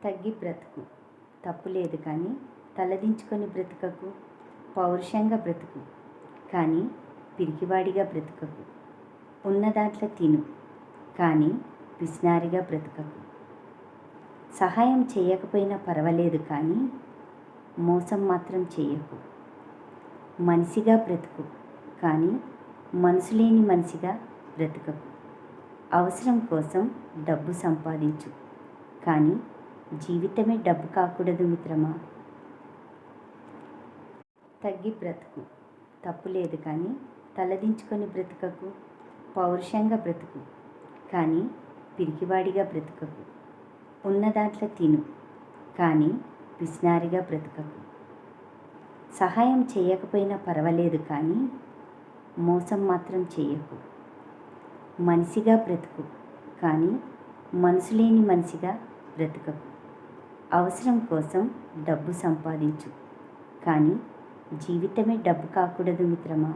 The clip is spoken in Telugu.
తగ్గి బ్రతుకు, తప్పు లేదు కానీ తలదించుకొని బ్రతుకకు. పౌరుషంగా బ్రతుకు కానీ పిరికివాడిగా బ్రతుకకు. ఉన్న దాంట్లో తిను కానీ పిసినారిగా బ్రతుకకు. సహాయం చేయకపోయినా పర్వాలేదు కానీ మోసం మాత్రం చేయకు. మనిషిగా బ్రతుకు కానీ మనసు లేని మనిషిగా బ్రతుకకు. అవసరం కోసం డబ్బు సంపాదించు కానీ జీవితమే డబ్బు కాకూడదు మిత్రమా. తగ్గి బ్రతుకు, తప్పు లేదు కానీ తలదించుకొని బ్రతుకకు. పౌరుషంగా బ్రతుకు కానీ పిరికివాడిగా బ్రతుకకు. ఉన్న దాంట్లో తిను కానీ పిసినారిగా బ్రతుకకు. సహాయం చేయకపోయినా పర్వాలేదు కానీ మోసం మాత్రం చేయకు. మనిషిగా బ్రతుకు కానీ మనసు లేని మనిషిగా బ్రతుకకు. అవసరం కోసం డబ్బు సంపాదించు కానీ జీవితమే డబ్బు కాకూడదు మిత్రమా.